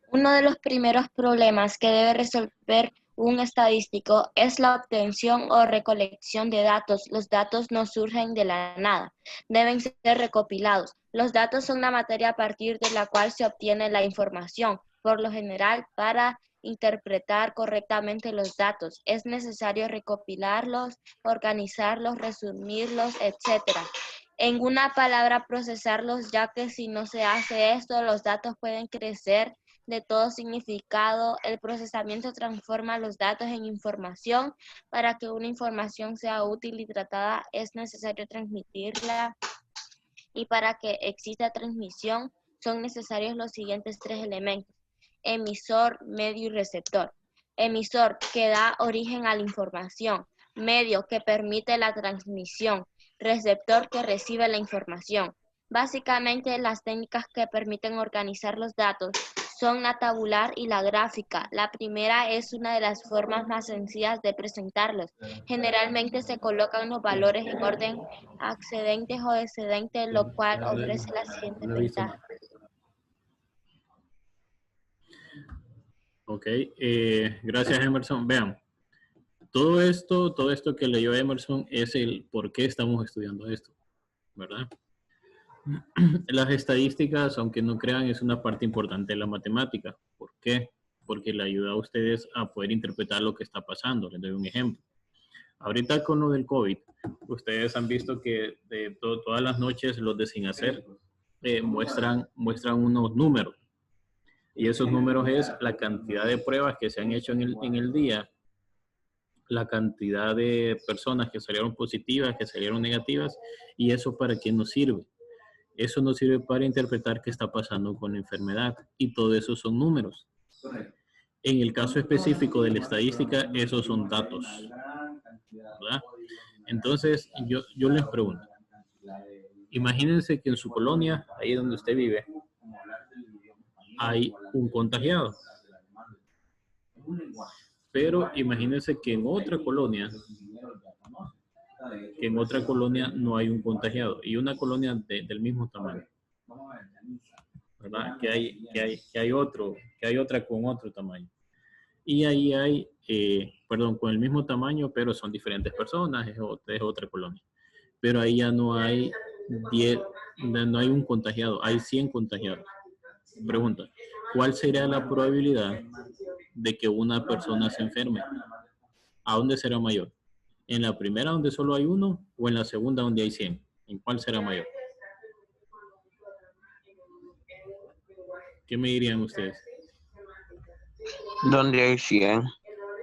Uno de los primeros problemas que debe resolver un estadístico es la obtención o recolección de datos. Los datos no surgen de la nada, deben ser recopilados. Los datos son la materia a partir de la cual se obtiene la información. Por lo general, para interpretar correctamente los datos, es necesario recopilarlos, organizarlos, resumirlos, etc. En una palabra, procesarlos, ya que si no se hace esto, los datos pueden crecer de todo significado. El procesamiento transforma los datos en información. Para que una información sea útil y tratada, es necesario transmitirla. Y para que exista transmisión, son necesarios los siguientes tres elementos: emisor, medio y receptor. Emisor, que da origen a la información. Medio, que permite la transmisión. Receptor, que recibe la información. Básicamente, las técnicas que permiten organizar los datos son la tabular y la gráfica. La primera es una de las formas más sencillas de presentarlos. Generalmente se colocan los valores en orden ascendente o descendente, lo cual ofrece las siguientes No he visto ventajas. nada. Ok, gracias Emerson. Vean, todo esto que leyó Emerson es el por qué estamos estudiando esto, ¿verdad? Las estadísticas, aunque no crean, es una parte importante de la matemática. ¿Por qué? Porque le ayuda a ustedes a poder interpretar lo que está pasando. Les doy un ejemplo. Ahorita con lo del COVID, ustedes han visto que todas las noches los de Sin Hacer muestran unos números. Y esos números es la cantidad de pruebas que se han hecho en el día, la cantidad de personas que salieron positivas, que salieron negativas, y eso para qué nos sirve. Eso nos sirve para interpretar qué está pasando con la enfermedad, y todo eso son números. En el caso específico de la estadística, esos son datos, ¿verdad? Entonces, yo les pregunto, imagínense que en su colonia, ahí donde usted vive, hay un contagiado. Pero imagínense que en otra colonia no hay un contagiado y una colonia del mismo tamaño, ¿verdad? Que hay otra con otro tamaño. Y ahí hay, con el mismo tamaño, pero son diferentes personas, es otra colonia. Pero ahí ya no hay 10, no hay un contagiado, hay 100 contagiados. Pregunta, ¿cuál sería la probabilidad de que una persona se enferme? ¿A dónde será mayor? ¿En la primera donde solo hay uno o en la segunda donde hay 100? ¿En cuál será mayor? ¿Qué me dirían ustedes? Donde hay 100.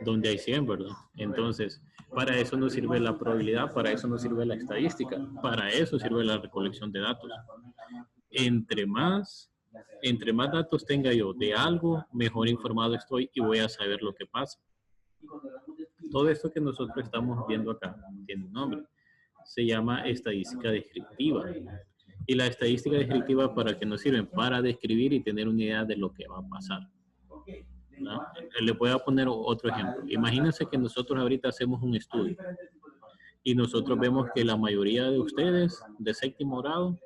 Donde hay 100, ¿verdad? Entonces, para eso no sirve la probabilidad, para eso no sirve la estadística, para eso sirve la recolección de datos. Entre más, entre más datos tenga yo de algo, mejor informado estoy y voy a saber lo que pasa. Todo esto que nosotros estamos viendo acá tiene un nombre. Se llama estadística descriptiva. Y la estadística descriptiva, ¿para qué nos sirve? Para describir y tener una idea de lo que va a pasar, ¿no? Le voy a poner otro ejemplo. Imagínense que nosotros ahorita hacemos un estudio y nosotros vemos que la mayoría de ustedes de séptimo grado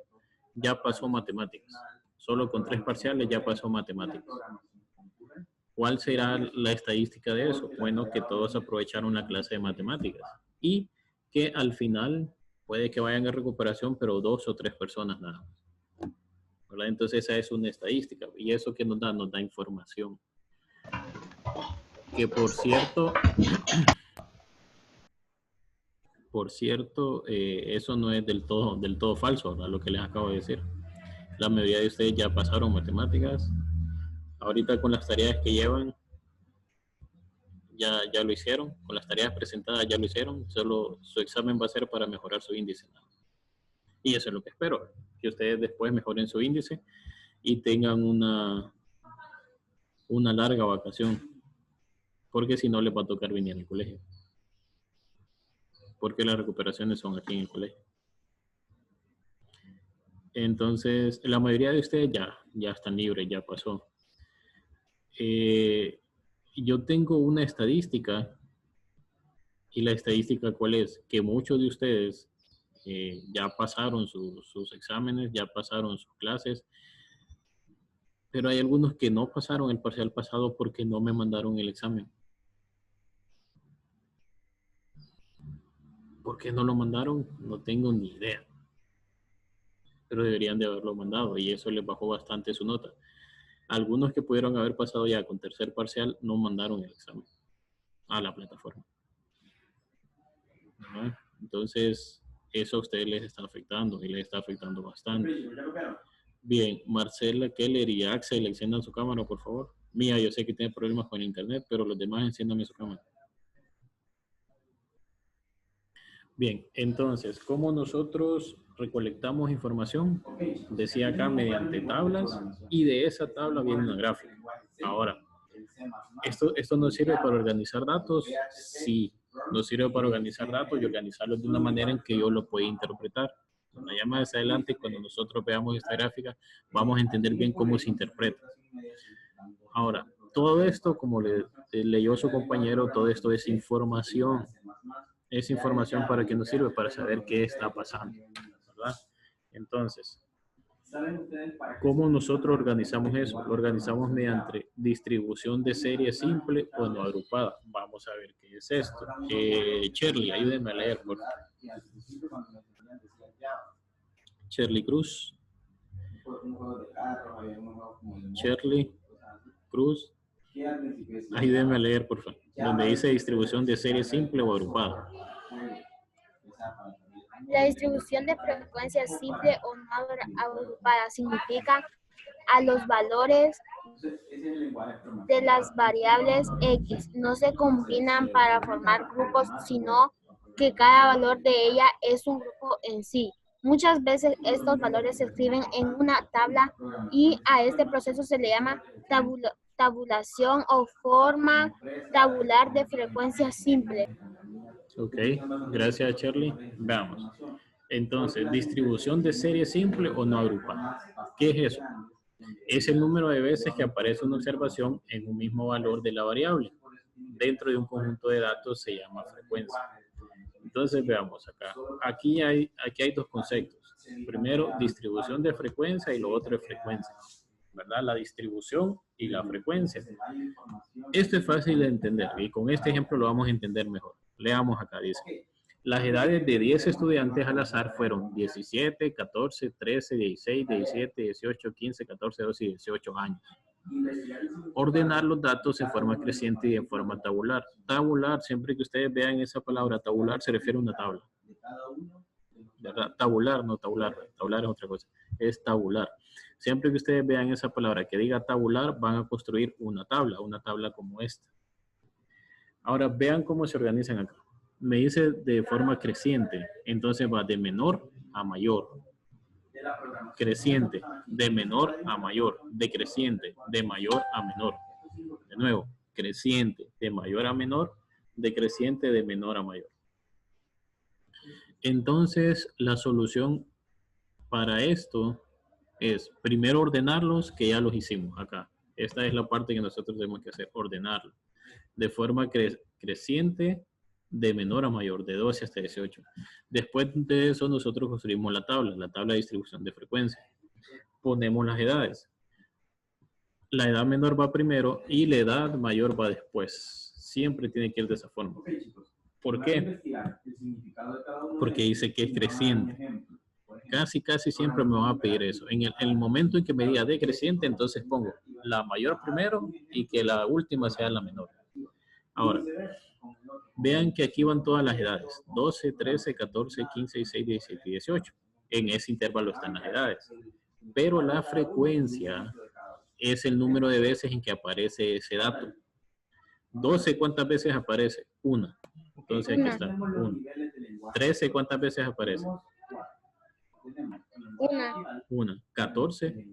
ya pasó matemáticas. Solo con 3 parciales ya pasó matemáticas. ¿Cuál será la estadística de eso? Bueno, que todos aprovecharon la clase de matemáticas y que al final puede que vayan a recuperación, pero 2 o 3 personas nada más, ¿verdad? Entonces esa es una estadística y eso que nos da información. Que por cierto, eso no es del todo falso, ¿verdad? Lo que les acabo de decir. La mayoría de ustedes ya pasaron matemáticas. Ahorita con las tareas que llevan, ya lo hicieron. Con las tareas presentadas ya lo hicieron. Solo su examen va a ser para mejorar su índice. Y eso es lo que espero. Que ustedes después mejoren su índice y tengan una larga vacación. Porque si no, les va a tocar venir al colegio. Porque las recuperaciones son aquí en el colegio. Entonces, la mayoría de ustedes ya están libres, ya pasó. Yo tengo una estadística, y la estadística ¿cuál es? Que muchos de ustedes ya pasaron sus exámenes, ya pasaron sus clases, Pero hay algunos que no pasaron el parcial pasado porque no me mandaron el examen. ¿Por qué no lo mandaron? No tengo ni idea. Pero deberían de haberlo mandado y eso les bajó bastante su nota. Algunos que pudieron haber pasado ya con tercer parcial no mandaron el examen a la plataforma. ¿No? Entonces, eso a ustedes les está afectando y les está afectando bastante. Bien, Marcela, Keller y Axel, enciendan su cámara, por favor. Mía, yo sé que tiene problemas con el internet, pero los demás enciendan su cámara. Bien, entonces, ¿cómo nosotros recolectamos información? Decía acá, mediante tablas, y de esa tabla viene una gráfica. Ahora, ¿esto nos sirve para organizar datos? Sí, nos sirve para organizar datos y organizarlos de una manera en que yo lo pueda interpretar. Allá más adelante, cuando nosotros veamos esta gráfica, vamos a entender bien cómo se interpreta. Ahora, todo esto, como le leyó su compañero, todo esto es información. Es información para que nos sirve para saber qué está pasando, ¿verdad? Entonces, ¿cómo nosotros organizamos eso? Lo organizamos mediante distribución de serie simple o no agrupada. Vamos a ver qué es esto. Shirley, ayúdenme a leer, por favor. Shirley Cruz. Shirley Cruz. Ayúdenme a leer, por favor. Donde dice distribución de serie simple o agrupada. La distribución de frecuencia simple o no agrupada significa a los valores de las variables X no se combinan para formar grupos, sino que cada valor de ella es un grupo en sí. Muchas veces estos valores se escriben en una tabla y a este proceso se le llama tabulación o forma tabular de frecuencia simple. Ok, gracias Shirley. Veamos. Entonces, distribución de serie simple o no agrupada. ¿Qué es eso? Es el número de veces que aparece una observación en un mismo valor de la variable. Dentro de un conjunto de datos se llama frecuencia. Entonces, veamos acá. Aquí hay dos conceptos. Primero, distribución de frecuencia y lo otro es frecuencia. ¿Verdad? La distribución y la frecuencia. Esto es fácil de entender y con este ejemplo lo vamos a entender mejor. Leamos acá, dice. Las edades de 10 estudiantes al azar fueron 17, 14, 13, 16, 17, 18, 15, 14, 12 y 18 años. Ordenar los datos en forma creciente y en forma tabular. Tabular, siempre que ustedes vean esa palabra tabular, se refiere a una tabla. ¿Verdad? Tabular, no tabular. Tabular es otra cosa. Es tabular. Siempre que ustedes vean esa palabra que diga tabular, van a construir una tabla como esta. Ahora vean cómo se organizan acá. Me dice de forma creciente, entonces va de menor a mayor. Creciente, de menor a mayor. Decreciente, de mayor a menor. De nuevo, creciente, de mayor a menor. Decreciente, de menor a mayor. Entonces, la solución para esto es primero ordenarlos, que ya los hicimos acá. Esta es la parte que nosotros tenemos que hacer, ordenarlos. De forma creciente, de menor a mayor, de 12 hasta 18. Después de eso, nosotros construimos la tabla de distribución de frecuencia. Ponemos las edades. La edad menor va primero y la edad mayor va después. Siempre tiene que ir de esa forma. ¿Por qué? Porque dice que es creciente. Casi siempre me van a pedir eso. En el momento en que me diga decreciente, entonces pongo la mayor primero y que la última sea la menor. Ahora, vean que aquí van todas las edades. 12, 13, 14, 15, 16, 17 y 18. En ese intervalo están las edades. Pero la frecuencia es el número de veces en que aparece ese dato. 12, ¿cuántas veces aparece? Una. Entonces aquí está. 1. 13, ¿cuántas veces aparece? Una. 14.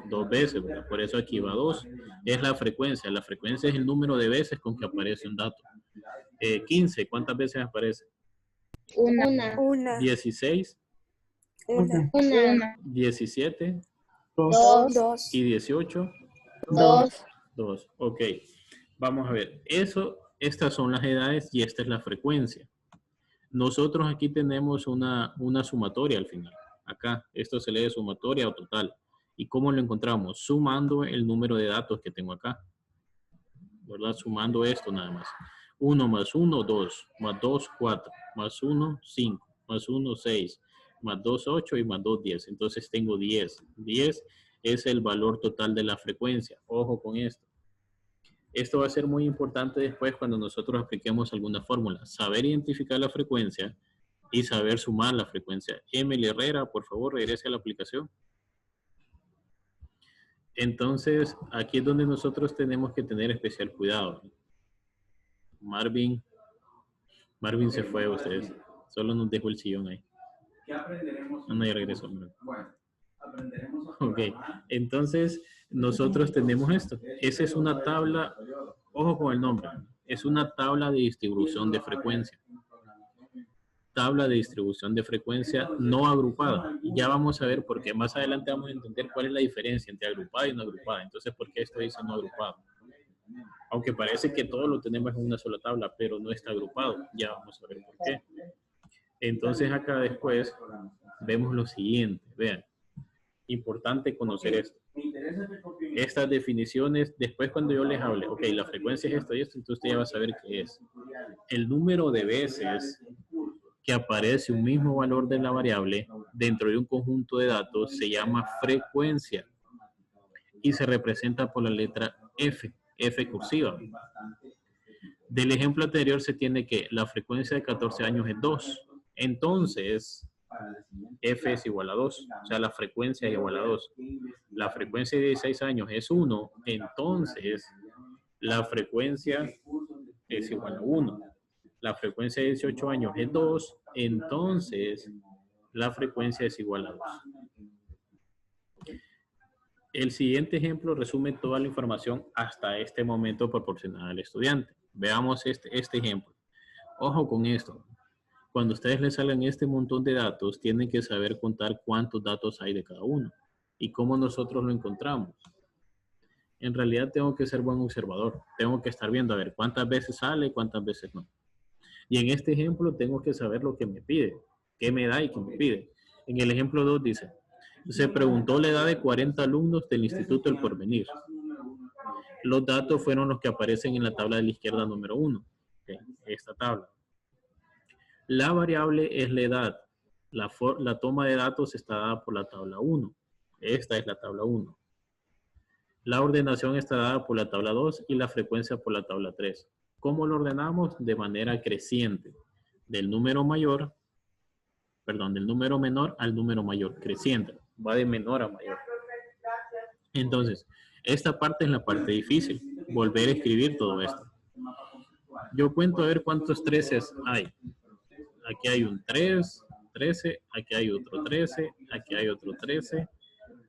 Dos veces, ¿verdad? Por eso aquí va 2. Es la frecuencia. La frecuencia es el número de veces con que aparece un dato. 15, ¿cuántas veces aparece? Una. 16. Una. 17. 2. Y 18. 2. Ok. Vamos a ver. Estas son las edades y esta es la frecuencia. Nosotros aquí tenemos una sumatoria al final. Acá, esto se lee sumatoria o total. ¿Y cómo lo encontramos? Sumando el número de datos que tengo acá, ¿verdad? Sumando esto nada más. 1 más 1, 2, más 2, 4, más 1, 5, más 1, 6, más 2, 8 y más 2, 10. Entonces tengo 10. 10 es el valor total de la frecuencia. Ojo con esto. Esto va a ser muy importante después cuando nosotros apliquemos alguna fórmula. Saber identificar la frecuencia y saber sumar la frecuencia. Emily Herrera, por favor, regrese a la aplicación. Entonces, aquí es donde nosotros tenemos que tener especial cuidado. Marvin se fue, ustedes. Solo nos dejó el sillón ahí. ¿Qué aprenderemos? No, ya regresó. Bueno, aprenderemos. Ok, entonces nosotros tenemos esto. Esa es una tabla, ojo con el nombre, es una tabla de distribución de frecuencia. Tabla de distribución de frecuencia no agrupada. Ya vamos a ver por qué. Más adelante vamos a entender cuál es la diferencia entre agrupada y no agrupada. Entonces, ¿por qué esto dice no agrupado? Aunque parece que todo lo tenemos en una sola tabla, pero no está agrupado. Ya vamos a ver por qué. Entonces, acá después vemos lo siguiente. Vean, importante conocer esto. Estas definiciones, después cuando yo les hable, ok, la frecuencia es esto y esto, entonces usted ya va a saber qué es. El número de veces que aparece un mismo valor de la variable dentro de un conjunto de datos se llama frecuencia y se representa por la letra F, F cursiva. Del ejemplo anterior se tiene que la frecuencia de 14 años es 2. Entonces, F es igual a 2. O sea, la frecuencia es igual a 2. La frecuencia de 16 años es 1. Entonces, la frecuencia es igual a 1. La frecuencia de 18 años es 2. Entonces, la frecuencia es igual a 2. El siguiente ejemplo resume toda la información hasta este momento proporcionada al estudiante. Veamos este ejemplo. Ojo con esto. Cuando ustedes les salgan este montón de datos, tienen que saber contar cuántos datos hay de cada uno y cómo nosotros lo encontramos. En realidad tengo que ser buen observador. Tengo que estar viendo a ver cuántas veces sale y cuántas veces no. Y en este ejemplo tengo que saber lo que me pide, qué me da y qué me pide. En el ejemplo 2 dice, se preguntó la edad de 40 alumnos del Instituto del Porvenir. Los datos fueron los que aparecen en la tabla de la izquierda número 1. Okay, esta tabla. La variable es la edad. La toma de datos está dada por la tabla 1. Esta es la tabla 1. La ordenación está dada por la tabla 2 y la frecuencia por la tabla 3. ¿Cómo lo ordenamos? De manera creciente. Del número menor al número mayor. Creciente. Va de menor a mayor. Entonces, esta parte es la parte difícil. Volver a escribir todo esto. Yo cuento a ver cuántos 13 hay. Aquí hay un 13, aquí hay otro 13, aquí hay otro 13,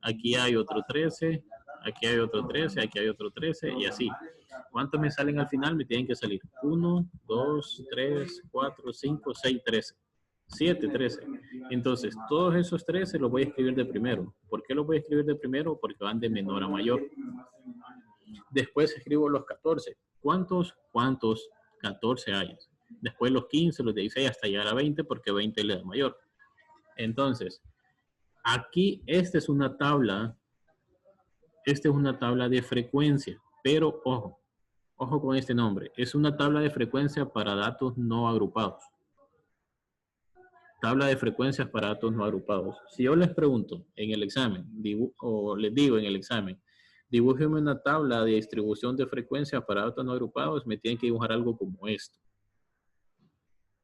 aquí hay otro 13, aquí hay otro 13, aquí hay otro 13 y así. ¿Cuántos me salen al final? Me tienen que salir 1, 2, 3, 4, 5, 6, 13. 7, 13. Entonces, todos esos 13 los voy a escribir de primero. ¿Por qué los voy a escribir de primero? Porque van de menor a mayor. Después escribo los 14. ¿Cuántos 14 hay? Después los 15, los 16 hasta llegar a 20 porque 20 es la mayor. Entonces, aquí esta es una tabla de frecuencia, pero ojo con este nombre. Es una tabla de frecuencia para datos no agrupados. Tabla de frecuencias para datos no agrupados. Si yo les pregunto en el examen, les digo en el examen, dibújeme una tabla de distribución de frecuencias para datos no agrupados, me tienen que dibujar algo como esto.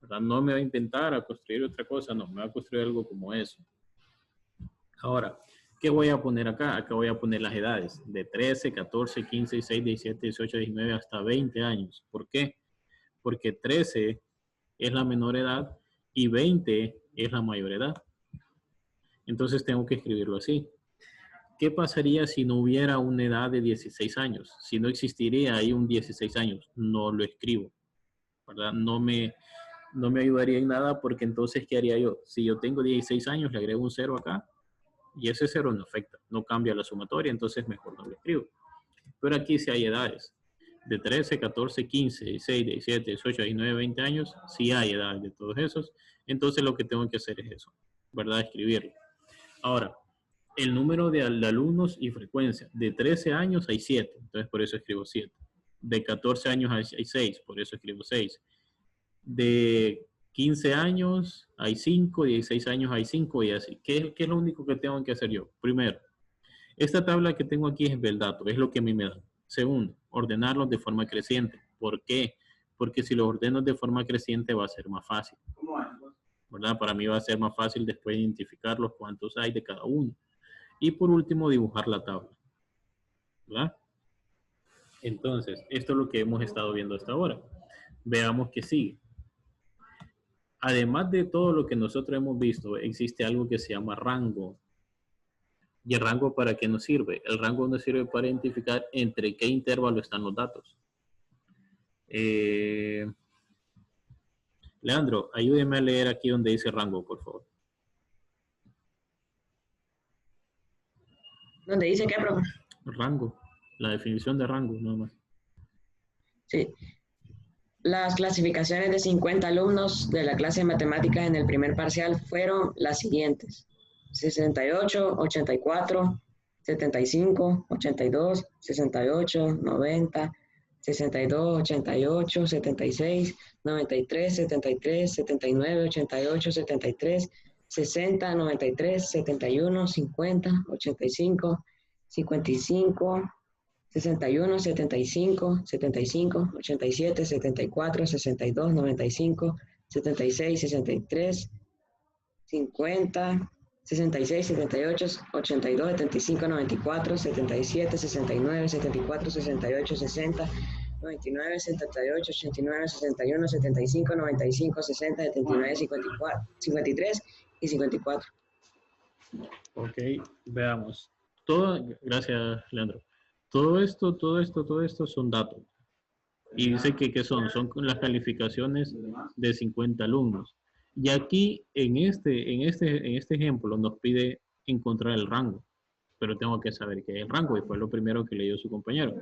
¿Verdad? No me va a intentar a construir otra cosa, no, me va a construir algo como eso. Ahora, ¿qué voy a poner acá? Acá voy a poner las edades de 13, 14, 15, 16, 17, 18, 19 hasta 20 años. ¿Por qué? Porque 13 es la menor edad y 20 es la mayor edad. Entonces tengo que escribirlo así. ¿Qué pasaría si no hubiera una edad de 16 años? Si no existiría ahí un 16 años, no lo escribo, ¿verdad? No me ayudaría en nada porque entonces, ¿qué haría yo? Si yo tengo 16 años, le agrego un 0 acá y ese 0 no afecta, no cambia la sumatoria, entonces mejor no lo escribo. Pero aquí sí hay edades. De 13, 14, 15, 16, 17, 18, 19, 20 años, sí hay edades de todos esos. Entonces lo que tengo que hacer es eso, ¿verdad? Escribirlo. Ahora, el número de alumnos y frecuencia. De 13 años hay 7, entonces por eso escribo 7. De 14 años hay 6, por eso escribo 6. De 15 años hay 5, 16 años hay 5 y así. ¿Qué es lo único que tengo que hacer yo? Primero, esta tabla que tengo aquí es del dato, es lo que a mí me da. Segundo, ordenarlos de forma creciente. ¿Por qué? Porque si los ordeno de forma creciente va a ser más fácil, ¿verdad? Para mí va a ser más fácil después identificar los cuantos hay de cada uno. Y por último, dibujar la tabla, ¿verdad? Entonces, esto es lo que hemos estado viendo hasta ahora. Veamos qué sigue. Además de todo lo que nosotros hemos visto, existe algo que se llama rango. ¿Y el rango para qué nos sirve? El rango nos sirve para identificar entre qué intervalo están los datos. Leandro, ayúdeme a leer aquí donde dice rango, por favor. ¿Dónde dice qué, profe? Rango, la definición de rango, nada más. Sí. Las clasificaciones de 50 alumnos de la clase de matemáticas en el primer parcial fueron las siguientes: 68, 84, 75, 82, 68, 90, 62, 88, 76, 93, 73, 79, 88, 73, 60, 93, 71, 50, 85, 55, 61, 75, 75, 87, 74, 62, 95, 76, 63, 50, 66, 78, 82, 75, 94, 77, 69, 74, 68, 60, 99, 78, 89, 61, 75, 95, 60, 79, 54, 53 y 54. Ok, veamos. Gracias, Leandro. Todo esto son datos. Y dice que ¿qué son? Son las calificaciones de 50 alumnos. Y aquí, en este ejemplo, nos pide encontrar el rango. Pero tengo que saber qué es el rango, y fue lo primero que leyó su compañero.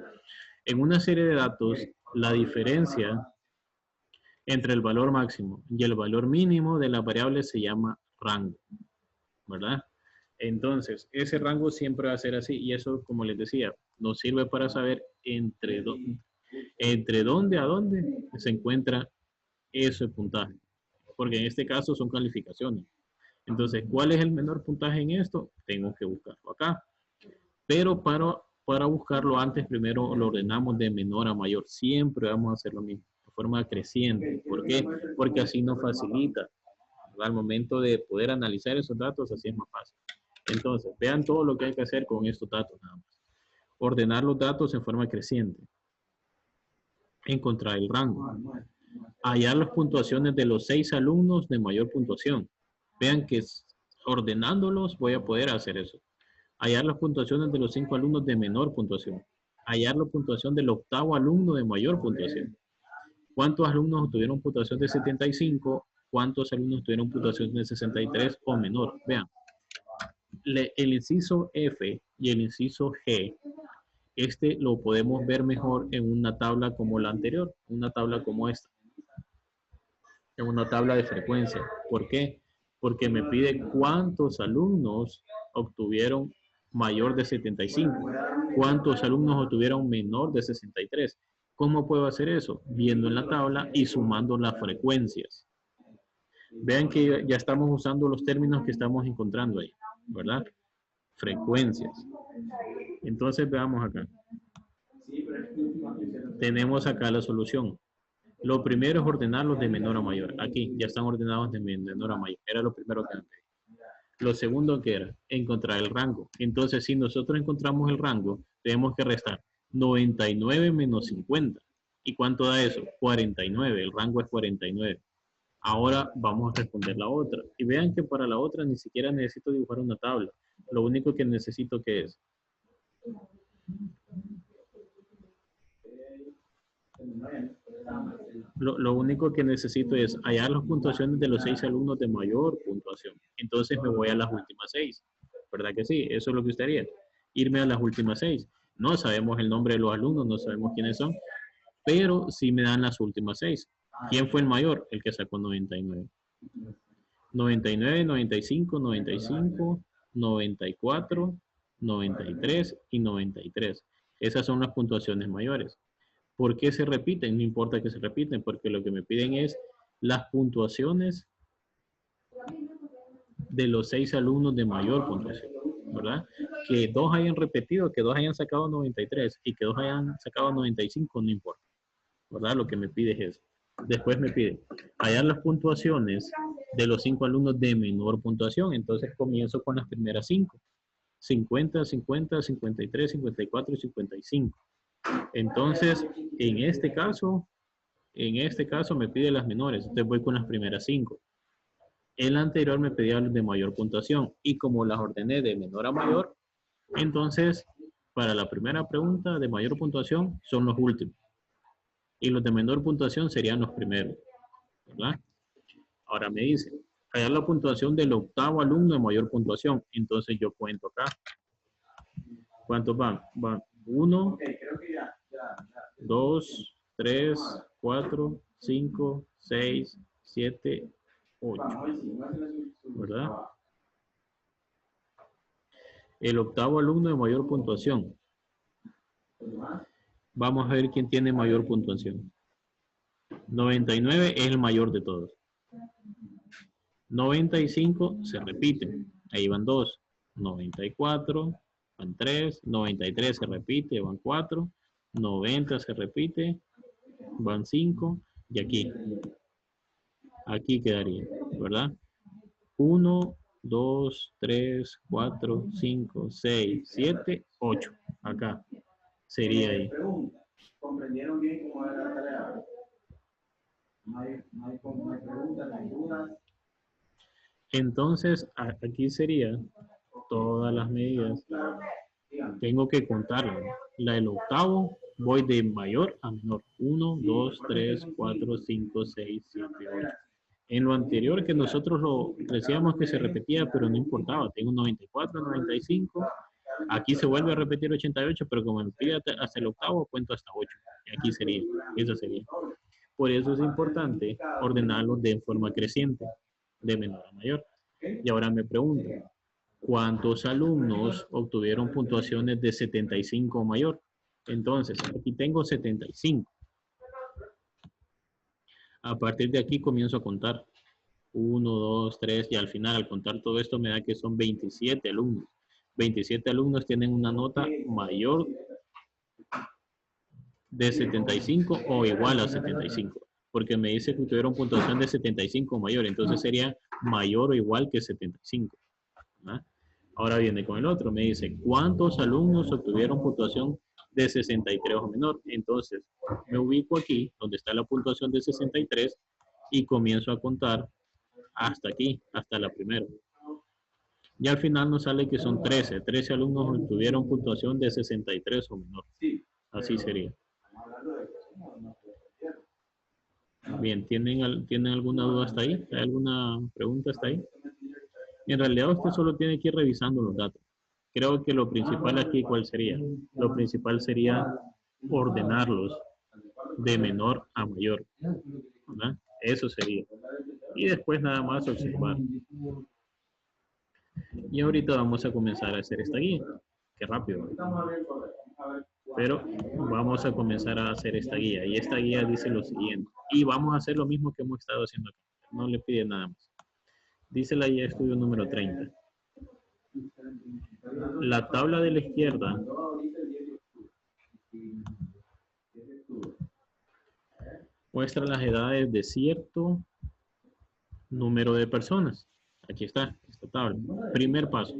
En una serie de datos, la diferencia entre el valor máximo y el valor mínimo de la variable se llama rango, ¿verdad? Entonces, ese rango siempre va a ser así, y eso, como les decía, nos sirve para saber entre dónde a dónde se encuentra ese puntaje. Porque en este caso son calificaciones. Entonces, ¿cuál es el menor puntaje en esto? Tengo que buscarlo acá. Pero para buscarlo antes, primero lo ordenamos de menor a mayor. Siempre vamos a hacer lo mismo, de forma creciente. ¿Por qué? Porque así nos facilita. Al momento de poder analizar esos datos, así es más fácil. Entonces, vean todo lo que hay que hacer con estos datos nada más. Ordenar los datos en forma creciente. Encontrar el rango. Hallar las puntuaciones de los 6 alumnos de mayor puntuación. Vean que ordenándolos voy a poder hacer eso. Hallar las puntuaciones de los 5 alumnos de menor puntuación. Hallar la puntuación del 8º alumno de mayor puntuación. ¿Cuántos alumnos obtuvieron puntuación de 75? ¿Cuántos alumnos tuvieron puntuación de 63 o menor? Vean. El inciso F y el inciso G, este lo podemos ver mejor en una tabla como la anterior, una tabla como esta, en una tabla de frecuencia. ¿Por qué? Porque me pide cuántos alumnos obtuvieron mayor de 75, cuántos alumnos obtuvieron menor de 63. ¿Cómo puedo hacer eso? Viendo en la tabla y sumando las frecuencias. Vean que ya estamos usando los términos que estamos encontrando ahí, ¿verdad? Frecuencias. Entonces veamos acá. Tenemos acá la solución. Lo primero es ordenarlos de menor a mayor. Aquí ya están ordenados de menor a mayor. Era lo primero que me pedí. Lo segundo que era encontrar el rango. Entonces, si nosotros encontramos el rango, tenemos que restar 99 menos 50. ¿Y cuánto da eso? 49. El rango es 49. Ahora vamos a responder la otra. Y vean que para la otra ni siquiera necesito dibujar una tabla. Lo único que necesito que es lo único que necesito es hallar las puntuaciones de los 6 alumnos de mayor puntuación. Entonces me voy a las últimas 6. ¿Verdad que sí? Eso es lo que usted haría. Irme a las últimas 6. No sabemos el nombre de los alumnos, no sabemos quiénes son, pero sí me dan las últimas 6. ¿Quién fue el mayor? El que sacó 99. 99, 95, 95 94, 93 y 93. Esas son las puntuaciones mayores. ¿Por qué se repiten? No importa que se repiten, porque lo que me piden es las puntuaciones de los 6 alumnos de mayor puntuación, ¿verdad? Que 2 hayan repetido, que 2 hayan sacado 93 y que 2 hayan sacado 95, no importa, ¿verdad? Lo que me pide es eso. Después me pide hallar las puntuaciones de los 5 alumnos de menor puntuación. Entonces comienzo con las primeras 5. 50, 50, 53, 54 y 55. Entonces, en este caso me pide las menores. Entonces voy con las primeras 5. El anterior me pedía los de mayor puntuación. Y como las ordené de menor a mayor, entonces, para la primera pregunta de mayor puntuación son los últimos. Y los de menor puntuación serían los primeros, ¿verdad? Ahora me dice, hallar la puntuación del octavo alumno de mayor puntuación. Entonces yo cuento acá. ¿Cuántos van? Van 1, 2, 3, 4, 5, 6, 7, 8. ¿Verdad? El octavo alumno de mayor puntuación. Vamos a ver quién tiene mayor puntuación. 99 es el mayor de todos. 95 se repiten. Ahí van 2. 94 van 3. 93 se repite, van 4. 90 se repite, van 5. Y aquí quedaría, ¿verdad? 1, 2, 3, 4, 5, 6, 7, 8. Acá sería ahí. ¿Comprendieron bien cómo era la tarea? No hay preguntas, no hay dudas. Entonces, aquí sería todas las medidas. Tengo que contarlas. La del octavo, voy de mayor a menor. 1, 2, 3, 4, 5, 6, 7, 8. En lo anterior que nosotros lo decíamos que se repetía, pero no importaba. Tengo 94, 95. Aquí se vuelve a repetir 88, pero como me pide hasta el octavo, cuento hasta 8. Y aquí sería, eso sería. Por eso es importante ordenarlo de forma creciente, de menor a mayor. Y ahora me pregunto, ¿cuántos alumnos obtuvieron puntuaciones de 75 o mayor? Entonces, aquí tengo 75. A partir de aquí comienzo a contar. 1, 2, 3 y al final al contar todo esto me da que son 27 alumnos. 27 alumnos tienen una nota mayor de 75 o igual a 75. Porque me dice que tuvieron puntuación de 75 o mayor. Entonces sería mayor o igual que 75. ¿Ah? Ahora viene con el otro. Me dice, ¿cuántos alumnos obtuvieron puntuación de 63 o menor? Entonces, me ubico aquí, donde está la puntuación de 63, y comienzo a contar hasta aquí, hasta la primera. Y al final nos sale que son 13. 13 alumnos obtuvieron puntuación de 63 o menor. Así sería. Bien, ¿tienen alguna duda hasta ahí? ¿Hay alguna pregunta hasta ahí? En realidad usted solo tiene que ir revisando los datos. Creo que lo principal aquí, ¿cuál sería? Lo principal sería ordenarlos de menor a mayor, ¿verdad? Eso sería. Y después nada más observar. Y ahorita vamos a comenzar a hacer esta guía. Qué rápido. Pero vamos a comenzar a hacer esta guía. Y esta guía dice lo siguiente. Y vamos a hacer lo mismo que hemos estado haciendo aquí. No le pide nada más. Dice la guía de estudio número 30. La tabla de la izquierda muestra las edades de cierto número de personas. Aquí está, esta tabla. Primer paso,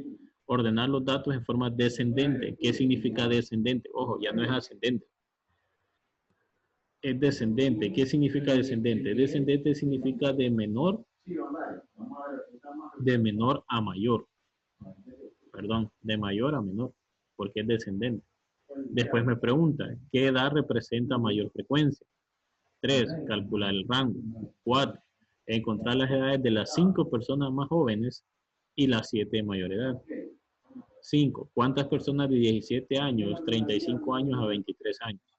ordenar los datos en forma descendente. ¿Qué significa descendente? Ojo, ya no es ascendente. Es descendente. ¿Qué significa descendente? Descendente significa de menor a mayor. Perdón, de mayor a menor, porque es descendente. Después me pregunta, ¿qué edad representa mayor frecuencia? 3, calcular el rango. 4, encontrar las edades de las 5 personas más jóvenes y las 7 de mayor edad. 5, ¿cuántas personas de 17 años, 35 años a 23 años?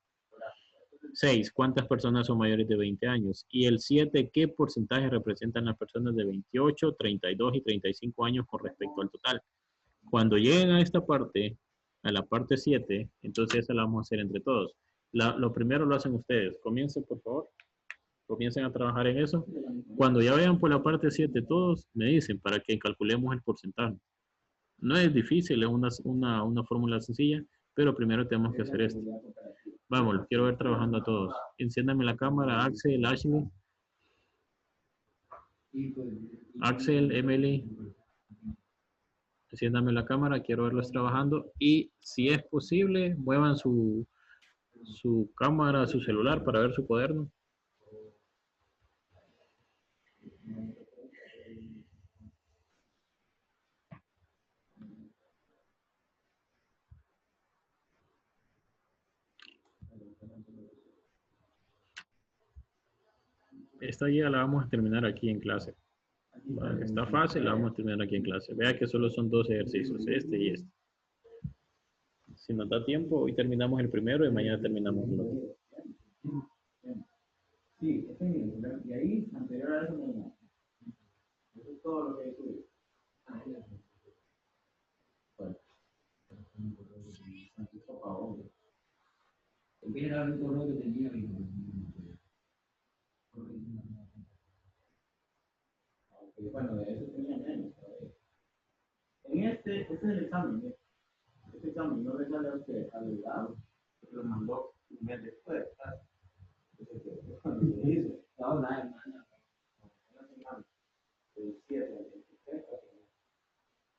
6, ¿cuántas personas son mayores de 20 años? Y el 7, ¿qué porcentaje representan las personas de 28, 32 y 35 años con respecto al total? Cuando lleguen a esta parte, a la parte 7, entonces esa la vamos a hacer entre todos. Lo primero lo hacen ustedes. Comiencen, por favor. Comiencen a trabajar en eso. Cuando ya vean por la parte 7 todos, me dicen para que calculemos el porcentaje. No es difícil, es una fórmula sencilla, pero primero tenemos que hacer esto. Vamos, los quiero ver trabajando a todos. Enciéndame la cámara, Axel, Ashley. Axel, Emily. Enciéndame la cámara, quiero verlos trabajando. Y si es posible, muevan su cámara, su celular para ver su cuaderno. Esta guía la vamos a terminar aquí en clase. Vale, está fácil, la vamos a terminar aquí en clase. Vea que solo son 2 ejercicios, este y este. Si nos da tiempo, hoy terminamos el primero y mañana terminamos el otro. Sí, y ahí, anterior a eso, no. Eso es todo lo que estudié. Bueno. Francisco Pavón. Era el correo que tenía. Bueno, de eso tenía menos. En este es el examen. Este examen no le sale a usted al lado, porque lo mandó un mes después. Cuando se dice, no, nada, una semana, del 7 al 23,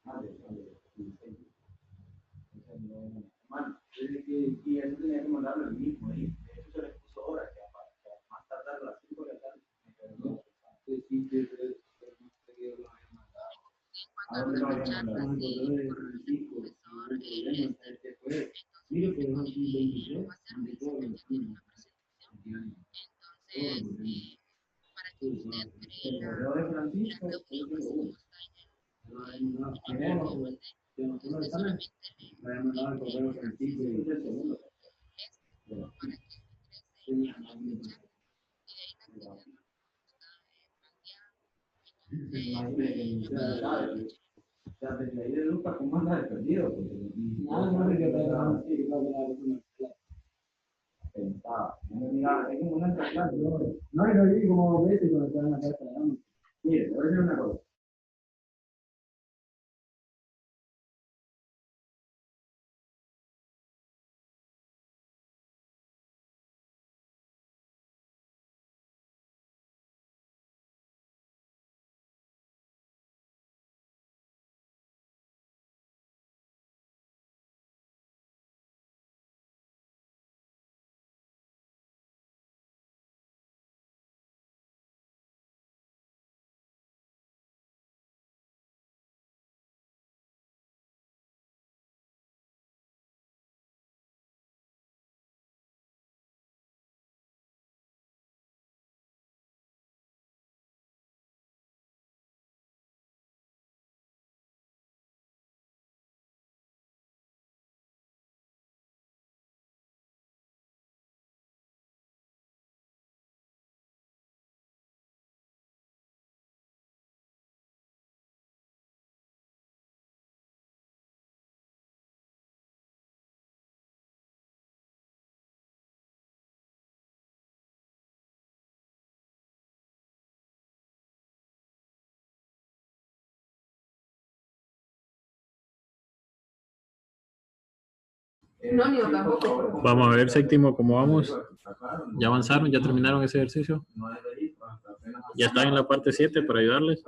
más de 16. Entonces, no, una semana. Y eso tenía que mandarlo el mismo ahí. De hecho, se le puso hora, que a más tardar a las 5 de la tarde. ¿A dónde lo había mandado? Mire que es aquí 23, el correo de Francisco, desde ahí de Lucas, ¿cómo anda de perdido? Pensaba, mira, es como una clase, no, y lo vi como veces cuando estaba en la casa. Mire, te voy a decir una cosa. Vamos a ver, séptimo, ¿cómo vamos? ¿Ya avanzaron? ¿Ya terminaron ese ejercicio? ¿Ya están en la parte 7 para ayudarles?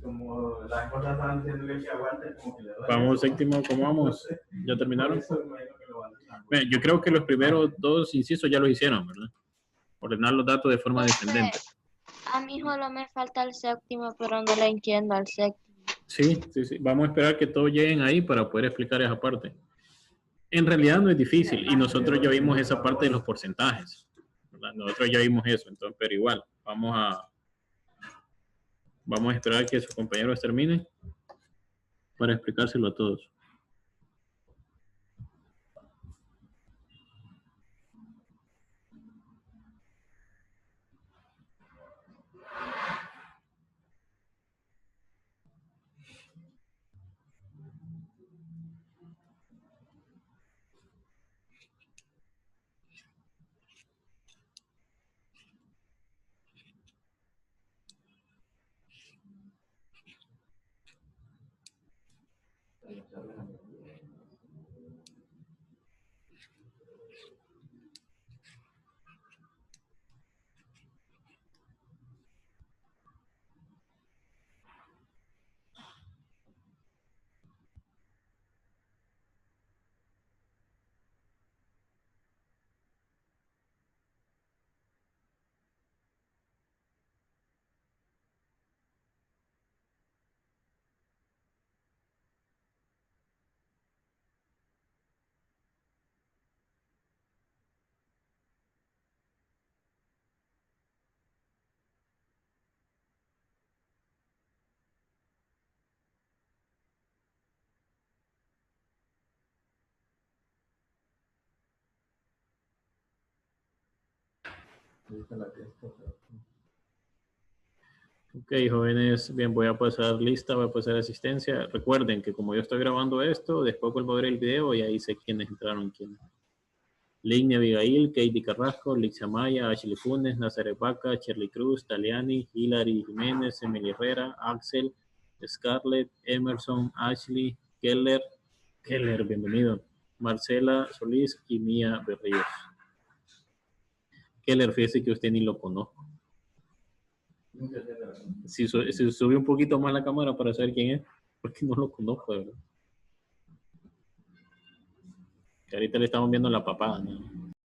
como las cosas estaban diciendo que aguante, como que le doy. Vamos, séptimo, ¿cómo vamos? ¿Ya terminaron? Bien, yo creo que los primeros dos incisos ya los hicieron, ¿verdad? Ordenar los datos de forma descendente. A mí solo me falta el séptimo, pero no le entiendo al séptimo. Sí, sí, sí. Vamos a esperar que todos lleguen ahí para poder explicar esa parte. En realidad no es difícil y nosotros ya vimos esa parte de los porcentajes, ¿verdad? Nosotros ya vimos eso, entonces, pero igual, vamos a esperar que sus compañeros terminen para explicárselo a todos. Ok, jóvenes, bien, voy a pasar lista, voy a pasar asistencia. Recuerden que como yo estoy grabando esto, después vuelvo a ver el video y ahí sé quiénes entraron, quiénes. Ligny Abigail, Katie Carrasco, Lixia Maya, Ashley Funes, Nazaret Vaca, Shirley Cruz, Taliani, Hilary Jiménez, Emily Herrera, Axel, Scarlett, Emerson, Ashley, Keller, bienvenido, Marcela Solís y Mía Berríos. Keller, fíjese que usted ni lo conozco. Si sube un poquito más la cámara para saber quién es, porque no lo conozco, de verdad. Que ahorita le estamos viendo la papada, ¿no?